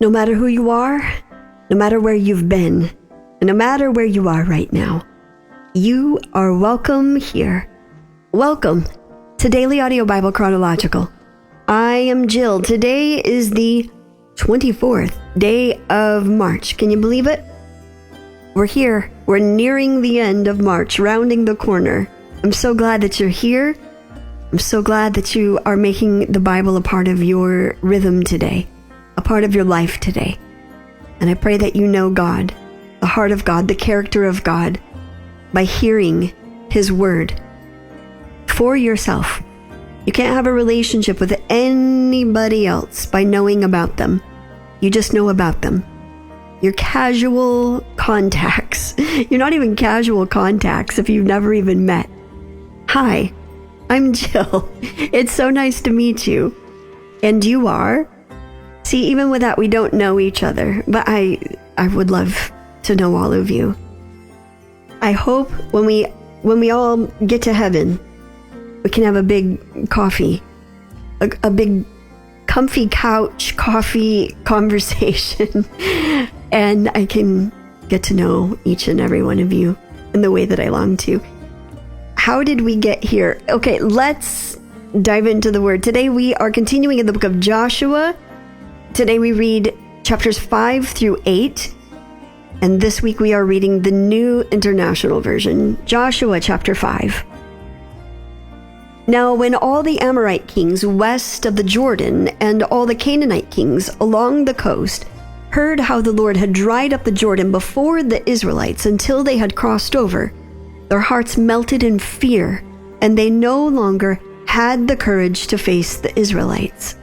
No matter who you are, no matter where you've been, and no matter where you are right now, you are welcome here. Welcome to Daily Audio Bible Chronological. I am Jill. Today is the 24th day of March. Can you believe it? We're here. We're nearing the end of March, rounding the corner. I'm so glad that you're here. I'm so glad that you are making the Bible a part of your rhythm today, a part of your life today. And I pray that you know God, the heart of God, the character of God, by hearing His Word for yourself. You can't have a relationship with anybody else by knowing about them. You just know about them. You're casual contacts. You're not even casual contacts if you've never even met. Hi, I'm Jill. It's so nice to meet you. And you are? See, even with that, we don't know each other, but I would love to know all of you. I hope when we all get to heaven, we can have a big coffee, a big comfy couch coffee conversation, and I can get to know each and every one of you in the way that I long to. How did we get here? Okay, let's dive into the Word. Today we are continuing in the book of Joshua. Today we read chapters 5 through 8, and this week we are reading the New International Version, Joshua chapter 5. Now when all the Amorite kings west of the Jordan and all the Canaanite kings along the coast heard how the Lord had dried up the Jordan before the Israelites until they had crossed over, their hearts melted in fear, and they no longer had the courage to face the Israelites.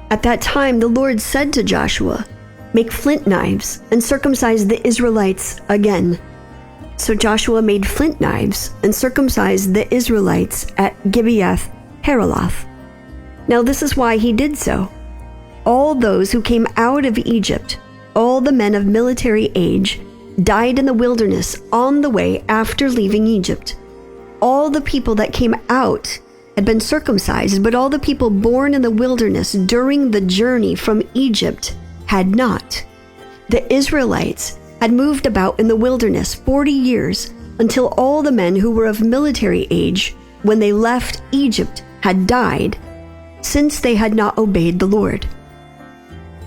At that time, the Lord said to Joshua, "Make flint knives and circumcise the Israelites again." So Joshua made flint knives and circumcised the Israelites at Gibeath Haraloth. Now this is why he did so. All those who came out of Egypt, all the men of military age, died in the wilderness on the way after leaving Egypt. All the people that came out had been circumcised, but all the people born in the wilderness during the journey from Egypt had not. The Israelites had moved about in the wilderness 40 years until all the men who were of military age when they left Egypt had died, since they had not obeyed the Lord.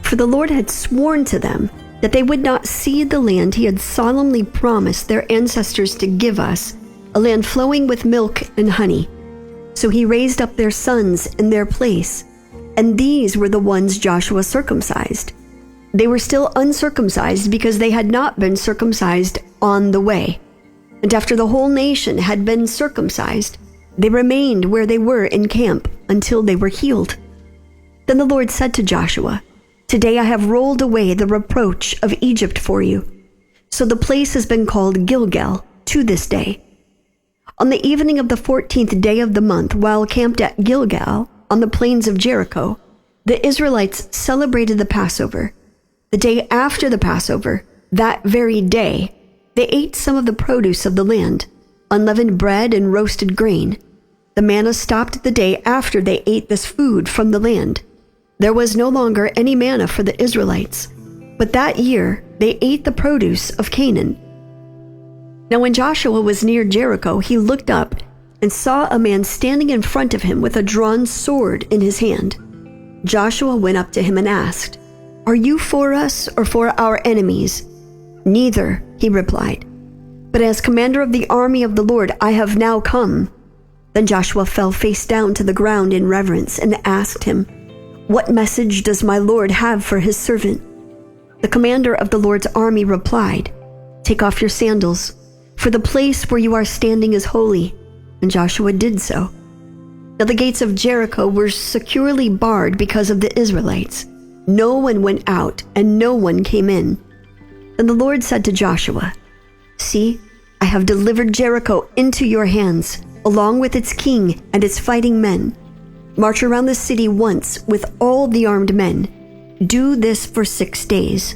For the Lord had sworn to them that they would not see the land He had solemnly promised their ancestors to give us, a land flowing with milk and honey. So He raised up their sons in their place, and these were the ones Joshua circumcised. They were still uncircumcised because they had not been circumcised on the way. And after the whole nation had been circumcised, they remained where they were in camp until they were healed. Then the Lord said to Joshua, "Today I have rolled away the reproach of Egypt for you." So the place has been called Gilgal to this day. On the evening of the 14th day of the month, while camped at Gilgal on the plains of Jericho, the Israelites celebrated the Passover. The day after the Passover, that very day, they ate some of the produce of the land, unleavened bread and roasted grain. The manna stopped the day after they ate this food from the land. There was no longer any manna for the Israelites, but that year they ate the produce of Canaan. Now when Joshua was near Jericho, he looked up and saw a man standing in front of him with a drawn sword in his hand. Joshua went up to him and asked, "Are you for us or for our enemies?" "Neither," he replied, "but as commander of the army of the Lord, I have now come." Then Joshua fell face down to the ground in reverence and asked him, "What message does my Lord have for his servant?" The commander of the Lord's army replied, "Take off your sandals, for the place where you are standing is holy." And Joshua did so. Now the gates of Jericho were securely barred because of the Israelites. No one went out and no one came in. Then the Lord said to Joshua, "See, I have delivered Jericho into your hands, along with its king and its fighting men. March around the city once with all the armed men. Do this for 6 days.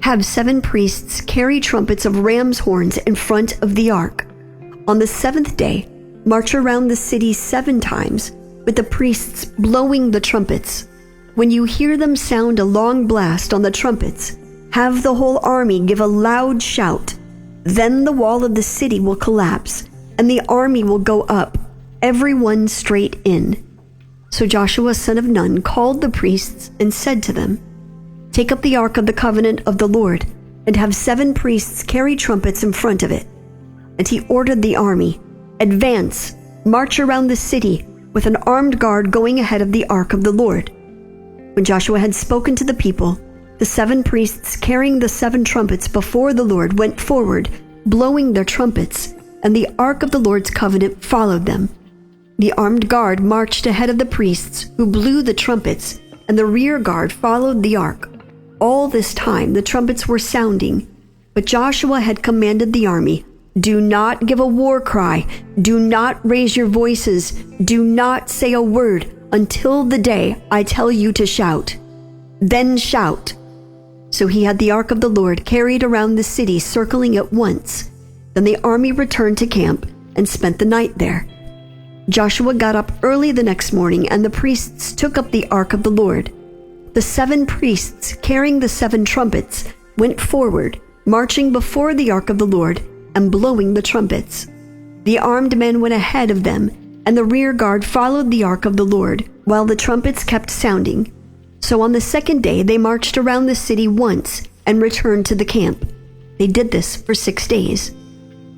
Have 7 priests carry trumpets of ram's horns in front of the ark. On the 7th day, march around the city 7 times, with the priests blowing the trumpets. when you hear them sound a long blast on the trumpets, have the whole army give a loud shout. Then the wall of the city will collapse, and the army will go up, every one straight in." So Joshua son of Nun called the priests and said to them, "Take up the ark of the covenant of the Lord, and have 7 priests carry trumpets in front of it." And he ordered the army, "Advance, march around the city, with an armed guard going ahead of the ark of the Lord." When Joshua had spoken to the people, the 7 priests carrying the 7 trumpets before the Lord went forward, blowing their trumpets, and the ark of the Lord's covenant followed them. The armed guard marched ahead of the priests who blew the trumpets, and the rear guard followed the ark. All this time the trumpets were sounding, but Joshua had commanded the army, "Do not give a war cry, do not raise your voices, do not say a word until the day I tell you to shout. Then shout." So he had the ark of the Lord carried around the city, circling it once. Then the army returned to camp and spent the night there. Joshua got up early the next morning, and the priests took up the ark of the Lord. The 7 priests carrying the 7 trumpets went forward, marching before the ark of the Lord and blowing the trumpets. The armed men went ahead of them, and the rear guard followed the ark of the Lord, while the trumpets kept sounding. So on the second day they marched around the city once and returned to the camp. They did this for 6 days.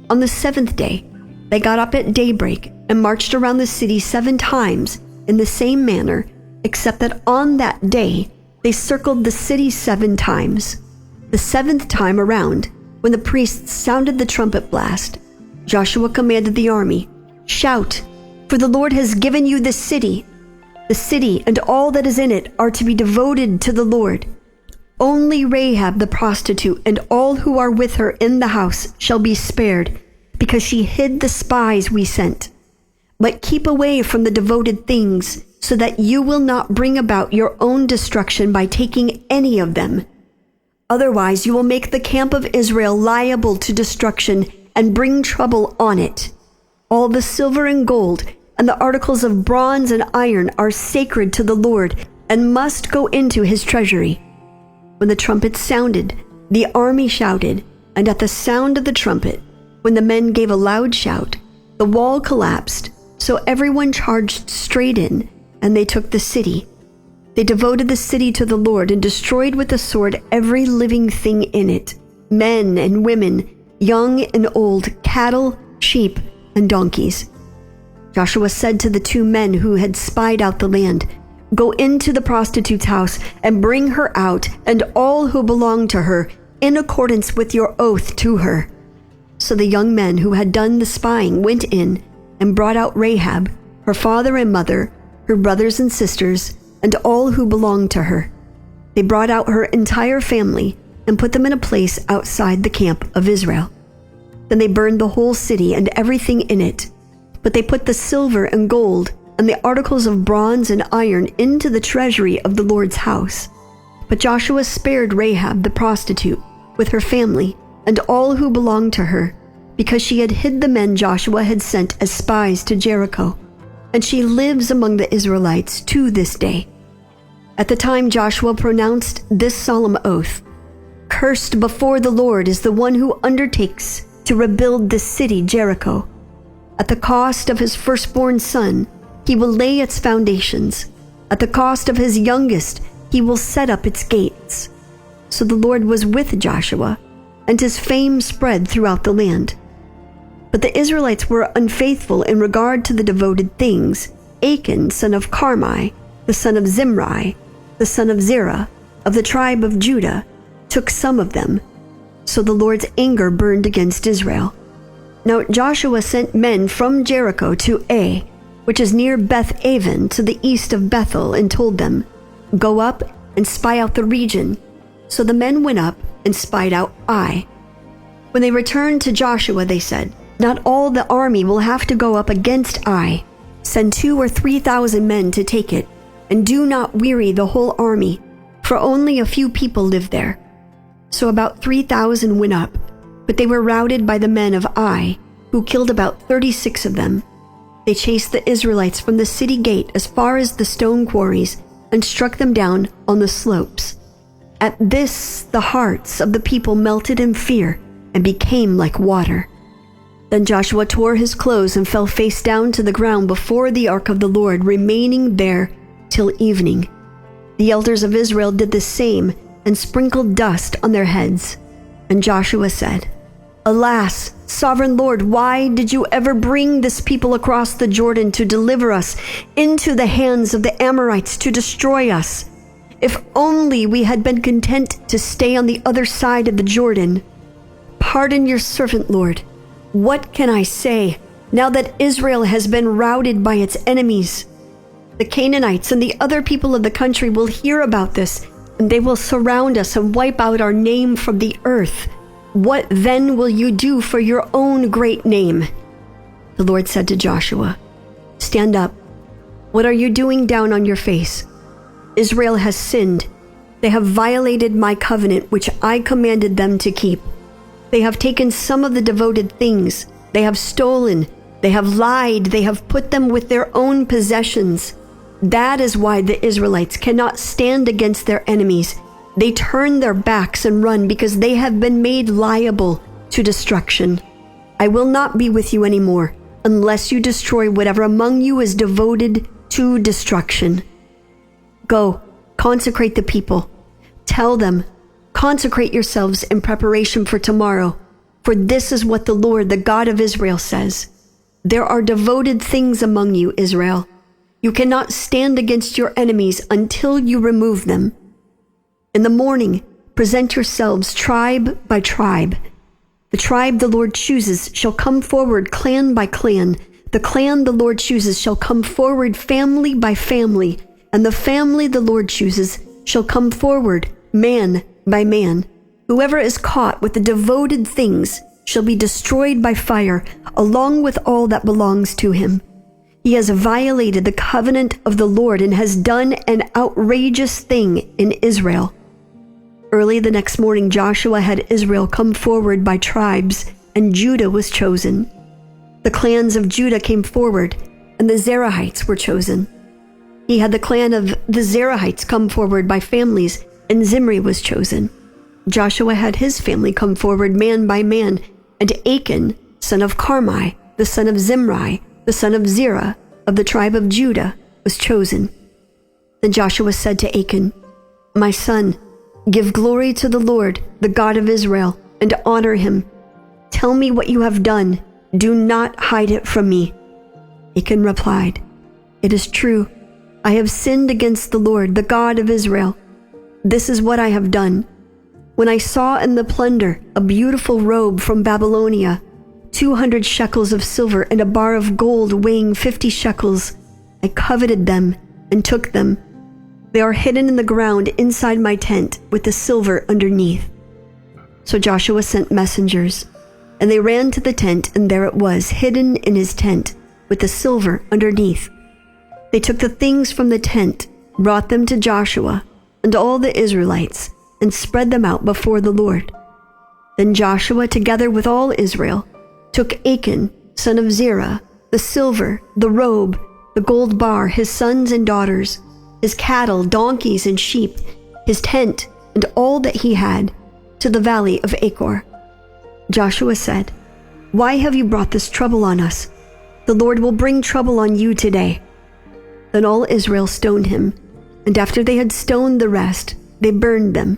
On the 7th day, they got up at daybreak and marched around the city 7 times in the same manner, except that on that day they circled the city 7 times. The 7th time around, when the priests sounded the trumpet blast, Joshua commanded the army, "Shout, for the Lord has given you this city. The city and all that is in it are to be devoted to the Lord. Only Rahab the prostitute and all who are with her in the house shall be spared, because she hid the spies we sent. But keep away from the devoted things, so that you will not bring about your own destruction by taking any of them. Otherwise you will make the camp of Israel liable to destruction and bring trouble on it. All the silver and gold and the articles of bronze and iron are sacred to the Lord and must go into his treasury." When the trumpet sounded, the army shouted, and at the sound of the trumpet, when the men gave a loud shout, the wall collapsed, so everyone charged straight in, and they took the city. They devoted the city to the Lord and destroyed with the sword every living thing in it, men and women, young and old, cattle, sheep, and donkeys. Joshua said to the 2 men who had spied out the land, "Go into the prostitute's house and bring her out and all who belong to her, in accordance with your oath to her." So the young men who had done the spying went in and brought out Rahab, her father and mother, her brothers and sisters, and all who belonged to her. They brought out her entire family and put them in a place outside the camp of Israel. Then they burned the whole city and everything in it. But they put the silver and gold and the articles of bronze and iron into the treasury of the Lord's house. But Joshua spared Rahab the prostitute with her family and all who belonged to her, because she had hid the men Joshua had sent as spies to Jericho, and she lives among the Israelites to this day. At the time Joshua pronounced this solemn oath, "Cursed before the Lord is the one who undertakes to rebuild this city Jericho. At the cost of his firstborn son, he will lay its foundations. At the cost of his youngest, he will set up its gates." So the Lord was with Joshua, and his fame spread throughout the land. But the Israelites were unfaithful in regard to the devoted things. Achan, son of Carmi, the son of Zimri, the son of Zerah, of the tribe of Judah, took some of them. So the Lord's anger burned against Israel. Now Joshua sent men from Jericho to Ai, which is near Beth-aven to the east of Bethel, and told them, "Go up and spy out the region." So the men went up and spied out Ai. When they returned to Joshua, they said, "Not all the army will have to go up against Ai. Send 2,000 or 3,000 men to take it, and do not weary the whole army, for only a few people live there." So about 3,000 went up, but they were routed by the men of Ai, who killed about 36 of them. They chased the Israelites from the city gate as far as the stone quarries and struck them down on the slopes. At this, the hearts of the people melted in fear and became like water. Then Joshua tore his clothes and fell face down to the ground before the ark of the Lord, remaining there till evening. The elders of Israel did the same and sprinkled dust on their heads. And Joshua said, "Alas, sovereign Lord, why did you ever bring this people across the Jordan to deliver us into the hands of the Amorites to destroy us? If only we had been content to stay on the other side of the Jordan. Pardon your servant, Lord. What can I say now that Israel has been routed by its enemies? The Canaanites and the other people of the country will hear about this, and they will surround us and wipe out our name from the earth. What then will you do for your own great name?" The Lord said to Joshua, "Stand up. What are you doing down on your face? Israel has sinned. They have violated my covenant, which I commanded them to keep. They have taken some of the devoted things. They have stolen. They have lied. They have put them with their own possessions. That is why the Israelites cannot stand against their enemies. They turn their backs and run because they have been made liable to destruction. I will not be with you anymore unless you destroy whatever among you is devoted to destruction. Go, consecrate the people. Tell them, consecrate yourselves in preparation for tomorrow, for this is what the Lord, the God of Israel, says. There are devoted things among you, Israel. You cannot stand against your enemies until you remove them. In the morning, present yourselves tribe by tribe. The tribe the Lord chooses shall come forward clan by clan. The clan the Lord chooses shall come forward family by family. And the family the Lord chooses shall come forward man by man. Whoever is caught with the devoted things shall be destroyed by fire, along with all that belongs to him. He has violated the covenant of the Lord and has done an outrageous thing in Israel." Early the next morning, Joshua had Israel come forward by tribes, and Judah was chosen. The clans of Judah came forward, and the Zerahites were chosen. He had the clan of the Zerahites come forward by families, and Zimri was chosen. Joshua had his family come forward man by man, and Achan, son of Carmi, the son of Zimri, the son of Zerah, of the tribe of Judah, was chosen. Then Joshua said to Achan, "My son, give glory to the Lord, the God of Israel, and honor him. Tell me what you have done. Do not hide it from me." Achan replied, "It is true. I have sinned against the Lord, the God of Israel. This is what I have done. When I saw in the plunder a beautiful robe from Babylonia, 200 shekels of silver and a bar of gold weighing 50 shekels, I coveted them and took them. They are hidden in the ground inside my tent with the silver underneath." So Joshua sent messengers, and they ran to the tent, and there it was, hidden in his tent with the silver underneath. They took the things from the tent, brought them to Joshua and all the Israelites, and spread them out before the Lord. Then Joshua, together with all Israel, took Achan, son of Zerah, the silver, the robe, the gold bar, his sons and daughters, his cattle, donkeys, and sheep, his tent, and all that he had, to the valley of Achor. Joshua said, "Why have you brought this trouble on us? The Lord will bring trouble on you today." Then all Israel stoned him, and after they had stoned the rest, they burned them.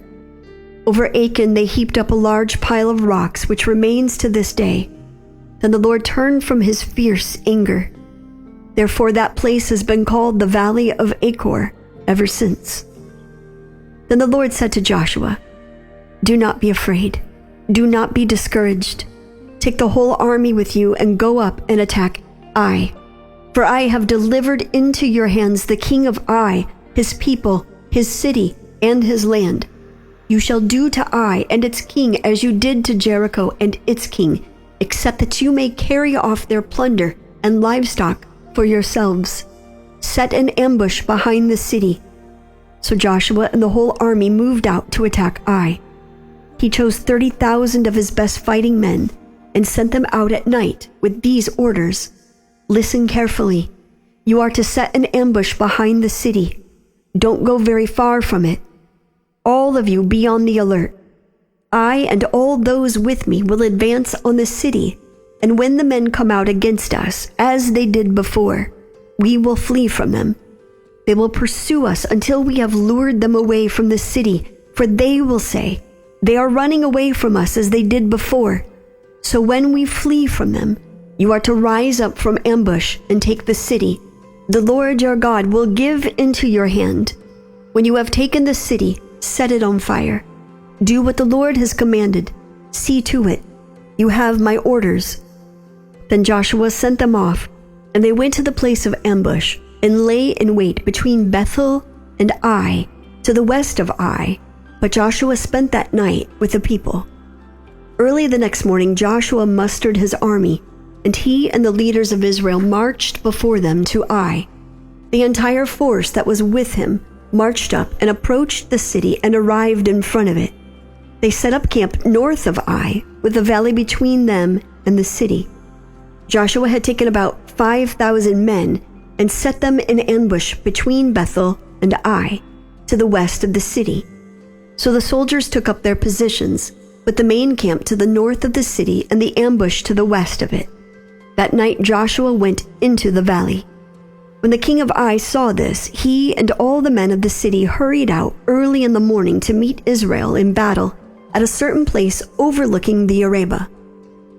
Over Achan they heaped up a large pile of rocks, which remains to this day. Then the Lord turned from his fierce anger. Therefore that place has been called the Valley of Achor ever since. Then the Lord said to Joshua, "Do not be afraid. Do not be discouraged. Take the whole army with you and go up and attack Ai. For I have delivered into your hands the king of Ai, his people, his city, and his land. You shall do to Ai and its king as you did to Jericho and its king, except that you may carry off their plunder and livestock for yourselves. Set an ambush behind the city." So Joshua and the whole army moved out to attack Ai. He chose 30,000 of his best fighting men and sent them out at night with these orders: "Listen carefully. You are to set an ambush behind the city. Don't go very far from it. All of you be on the alert. I and all those with me will advance on the city, and when the men come out against us, as they did before, we will flee from them. They will pursue us until we have lured them away from the city, for they will say, 'They are running away from us as they did before.' So when we flee from them, you are to rise up from ambush and take the city. The Lord your God will give into your hand. When you have taken the city, set it on fire. Do what the Lord has commanded. See to it. You have my orders." Then Joshua sent them off, and they went to the place of ambush and lay in wait between Bethel and Ai, to the west of Ai. But Joshua spent that night with the people. Early the next morning, Joshua mustered his army, and he and the leaders of Israel marched before them to Ai. The entire force that was with him marched up and approached the city and arrived in front of it. They set up camp north of Ai, with a valley between them and the city. Joshua had taken about 5,000 men and set them in ambush between Bethel and Ai, to the west of the city. So the soldiers took up their positions, with the main camp to the north of the city and the ambush to the west of it. That night Joshua went into the valley. When the king of Ai saw this, he and all the men of the city hurried out early in the morning to meet Israel in battle at a certain place overlooking the Arabah.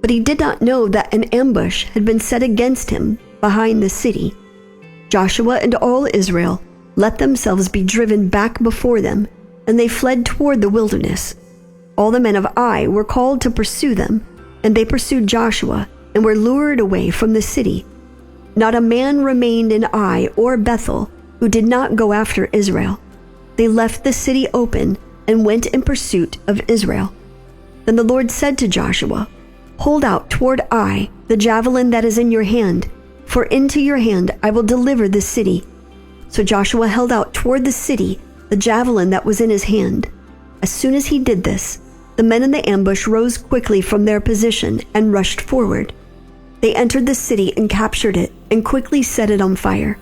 But he did not know that an ambush had been set against him behind the city. Joshua and all Israel let themselves be driven back before them, and they fled toward the wilderness. All the men of Ai were called to pursue them, and they pursued Joshua and were lured away from the city. Not a man remained in Ai or Bethel who did not go after Israel. They left the city open and went in pursuit of Israel. Then the Lord said to Joshua, "Hold out toward Ai the javelin that is in your hand, for into your hand I will deliver this city." So Joshua held out toward the city the javelin that was in his hand. As soon as he did this, the men in the ambush rose quickly from their position and rushed forward. They entered the city and captured it and quickly set it on fire.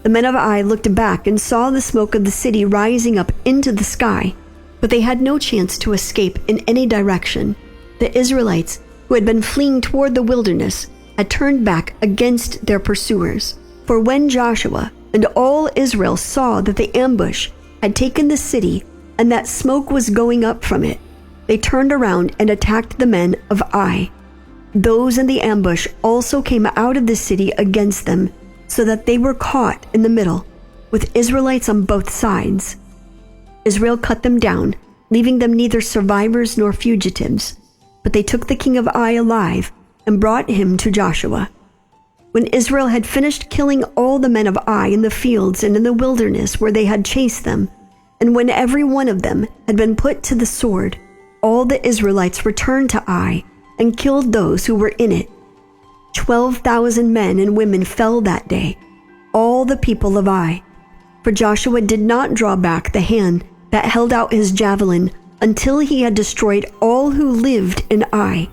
The men of Ai looked back and saw the smoke of the city rising up into the sky, but they had no chance to escape in any direction. The Israelites, who had been fleeing toward the wilderness, had turned back against their pursuers. For when Joshua and all Israel saw that the ambush had taken the city and that smoke was going up from it, they turned around and attacked the men of Ai. Those in the ambush also came out of the city against them, so that they were caught in the middle, with Israelites on both sides. Israel cut them down, leaving them neither survivors nor fugitives. But they took the king of Ai alive and brought him to Joshua. When Israel had finished killing all the men of Ai in the fields and in the wilderness where they had chased them, and when every one of them had been put to the sword, all the Israelites returned to Ai and killed those who were in it. 12,000 men and women fell that day, all the people of Ai. For Joshua did not draw back the hand that held out his javelin until he had destroyed all who lived in Ai.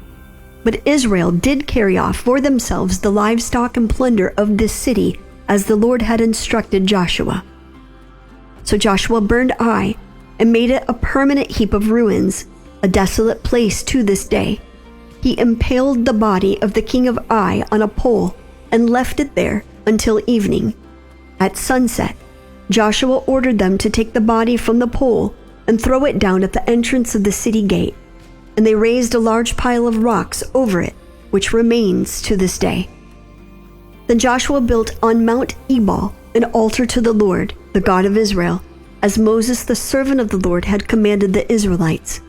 But Israel did carry off for themselves the livestock and plunder of this city, as the Lord had instructed Joshua. So Joshua burned Ai and made it a permanent heap of ruins, a desolate place to this day. He impaled the body of the king of Ai on a pole and left it there until evening. At sunset, Joshua ordered them to take the body from the pole and throw it down at the entrance of the city gate, and they raised a large pile of rocks over it, which remains to this day. Then Joshua built on Mount Ebal an altar to the Lord, the God of Israel, as Moses the servant of the Lord had commanded the Israelites.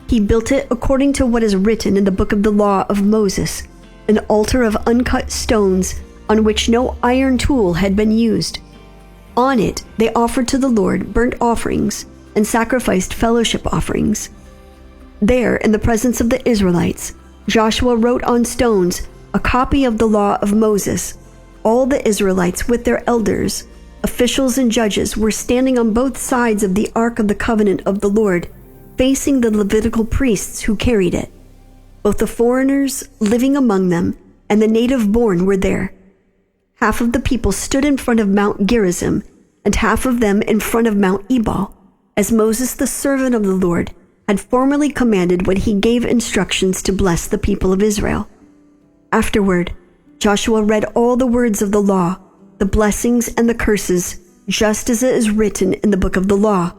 He built it according to what is written in the book of the law of Moses, an altar of uncut stones on which no iron tool had been used. On it they offered to the Lord burnt offerings and sacrificed fellowship offerings. There, in the presence of the Israelites, Joshua wrote on stones a copy of the law of Moses. All the Israelites with their elders, officials and judges were standing on both sides of the Ark of the Covenant of the Lord, facing the Levitical priests who carried it. Both the foreigners living among them and the native-born were there. Half of the people stood in front of Mount Gerizim, and half of them in front of Mount Ebal, as Moses, the servant of the Lord, had formerly commanded when he gave instructions to bless the people of Israel. Afterward, Joshua read all the words of the law, the blessings and the curses, just as it is written in the book of the law.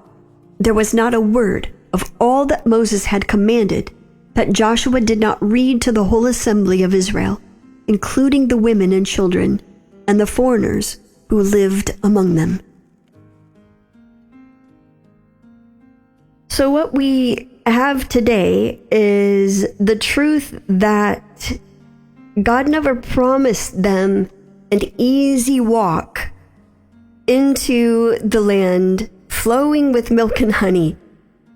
There was not a word of all that Moses had commanded that Joshua did not read to the whole assembly of Israel, including the women and children and the foreigners who lived among them. So what we have today is the truth that God never promised them an easy walk into the land flowing with milk and honey.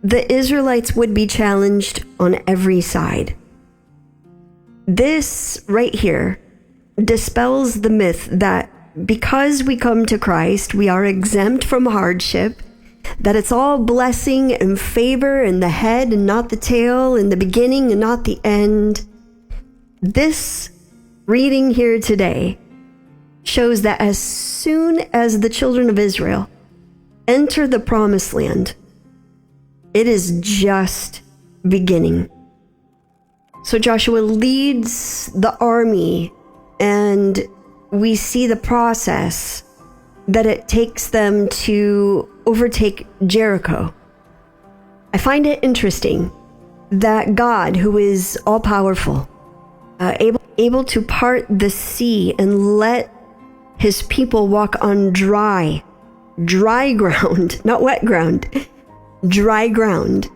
The Israelites would be challenged on every side. This right here dispels the myth that because we come to Christ, we are exempt from hardship, that it's all blessing and favor in the head and not the tail, in the beginning and not the end. This reading here today shows that as soon as the children of Israel enter the promised land, it is just beginning. So Joshua leads the army, and we see the process that it takes them to overtake Jericho. I find it interesting that God, who is all-powerful, able to part the sea and let his people walk on dry ground, not wet ground, dry ground.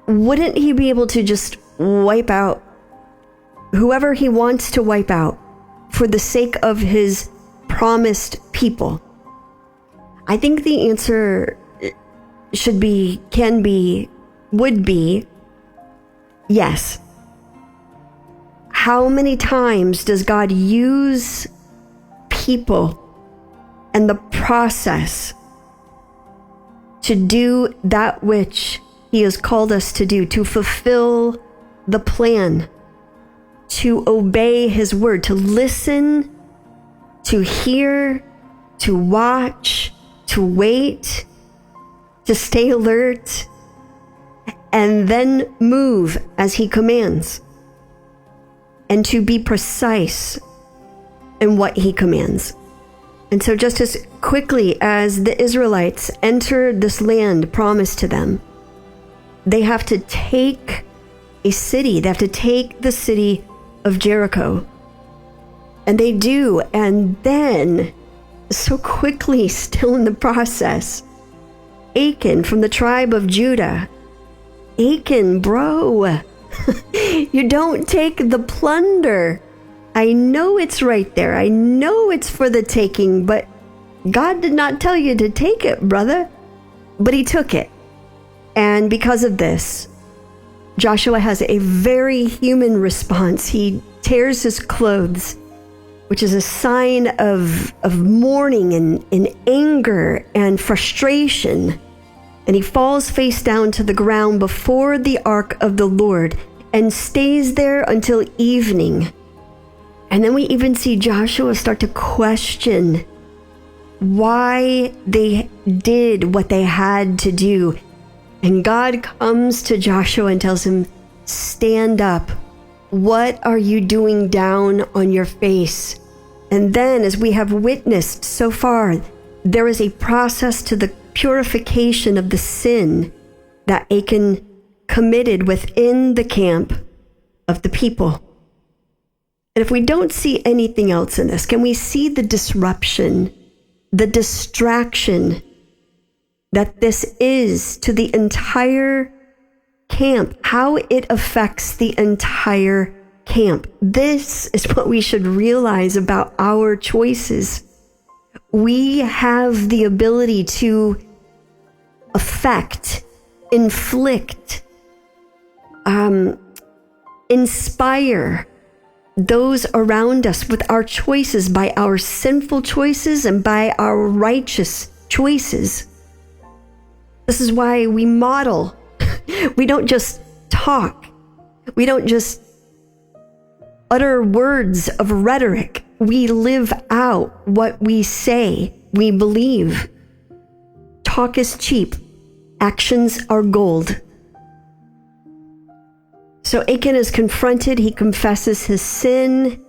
Wouldn't he be able to just wipe out whoever he wants to wipe out for the sake of his promised people? I think the answer would be yes. How many times does God use people and the process to do that which he has called us to do, to fulfill the plan, to obey his word, to listen, to hear, to watch, to wait, to stay alert, and then move as he commands, and to be precise in what he commands. And so just as quickly as the Israelites enter this land promised to them, they have to take a city. They have to take the city of Jericho. And they do. And then, so quickly, still in the process, Achan from the tribe of Judah. Achan, bro, you don't take the plunder. I know it's right there. I know it's for the taking, but God did not tell you to take it, brother. But he took it. And because of this, Joshua has a very human response. He tears his clothes, which is a sign of mourning and anger and frustration. And he falls face down to the ground before the ark of the Lord and stays there until evening. And then we even see Joshua start to question why they did what they had to do. And God comes to Joshua and tells him, stand up. What are you doing down on your face? And then, as we have witnessed so far, there is a process to the purification of the sin that Achan committed within the camp of the people. And if we don't see anything else in this, can we see the disruption, the distraction that this is to the entire camp, how it affects the entire camp? This is what we should realize about our choices. We have the ability to affect, inflict, inspire those around us with our choices, by our sinful choices and by our righteous choices. This is why we model. We don't just talk. We don't just utter words of rhetoric. We live out what we say. we believe. Talk is cheap. Actions are gold. So Achan is confronted. He confesses his sin,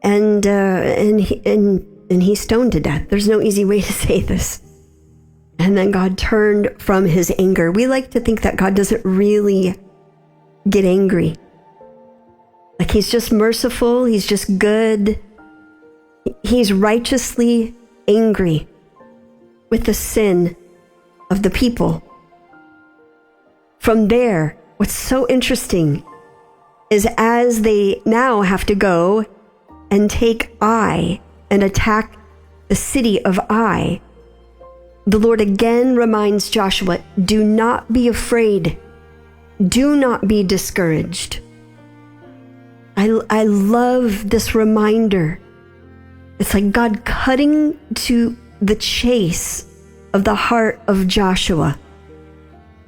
and he's stoned to death. There's no easy way to say this. And then God turned from his anger. We like to think that God doesn't really get angry. Like he's just merciful. He's just good. He's righteously angry with the sin of the people. From there, what's so interesting is as they now have to go and take Ai and attack the city of Ai, the Lord again reminds Joshua, do not be afraid. Do not be discouraged. I love this reminder. It's like God cutting to the chase of the heart of Joshua.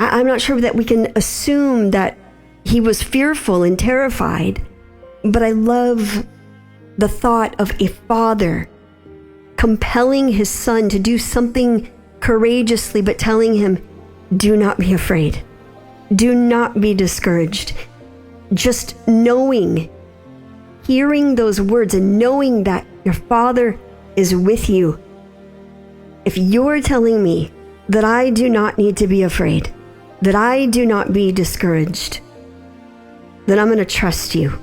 I'm not sure that we can assume that he was fearful and terrified, but I love the thought of a father compelling his son to do something courageously, but telling him, do not be afraid. Do not be discouraged. Just knowing, hearing those words and knowing that your father is with you. If you're telling me that I do not need to be afraid, that I do not be discouraged, then I'm going to trust you.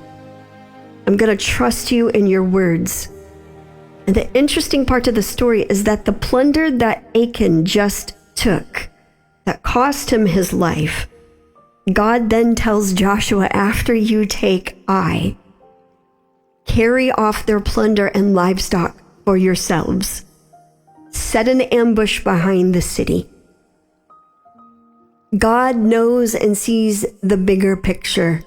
I'm going to trust you in your words. And the interesting part of the story is that the plunder that Achan just took, that cost him his life, God then tells Joshua, after you take Ai, carry off their plunder and livestock for yourselves. Set an ambush behind the city. God knows and sees the bigger picture.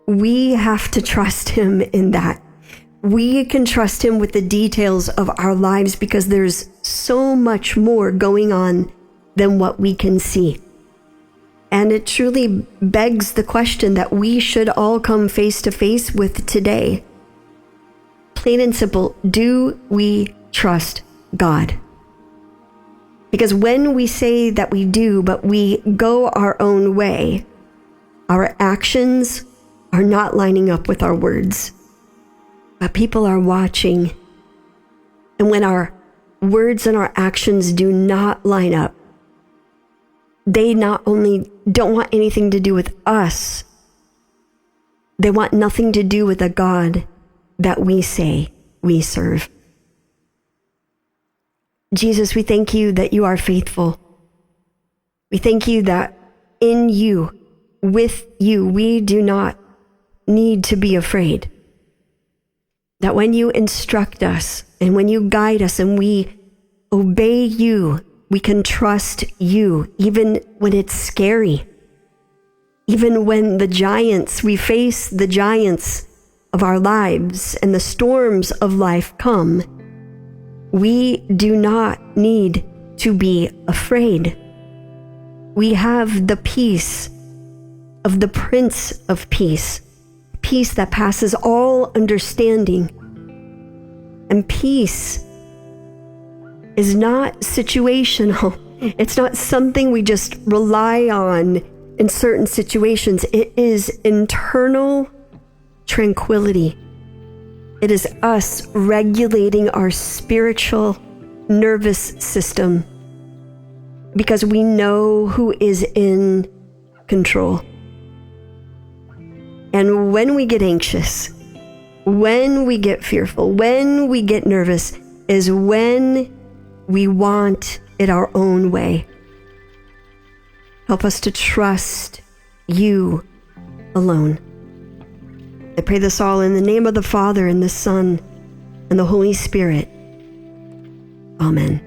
We have to trust him in that. We can trust him with the details of our lives because there's so much more going on than what we can see. And it truly begs the question that we should all come face to face with today. Plain and simple, do we trust God? Because when we say that we do, but we go our own way, our actions are not lining up with our words. But people are watching. And when our words and our actions do not line up, they not only don't want anything to do with us, they want nothing to do with the God that we say we serve. Jesus, we thank you that you are faithful. We thank you that in you, with you, we do not need to be afraid. That when you instruct us and when you guide us and we obey you, we can trust you, even when it's scary. Even when we face the giants of our lives and the storms of life come, we do not need to be afraid. We have the peace of the Prince of Peace, peace that passes all understanding. And peace is not situational. It's not something we just rely on in certain situations. It is internal tranquility. It is us regulating our spiritual nervous system because we know who is in control. And when we get anxious, when we get fearful, when we get nervous, is when we want it our own way. Help us to trust you alone. I pray this all in the name of the Father and the Son and the Holy Spirit. Amen.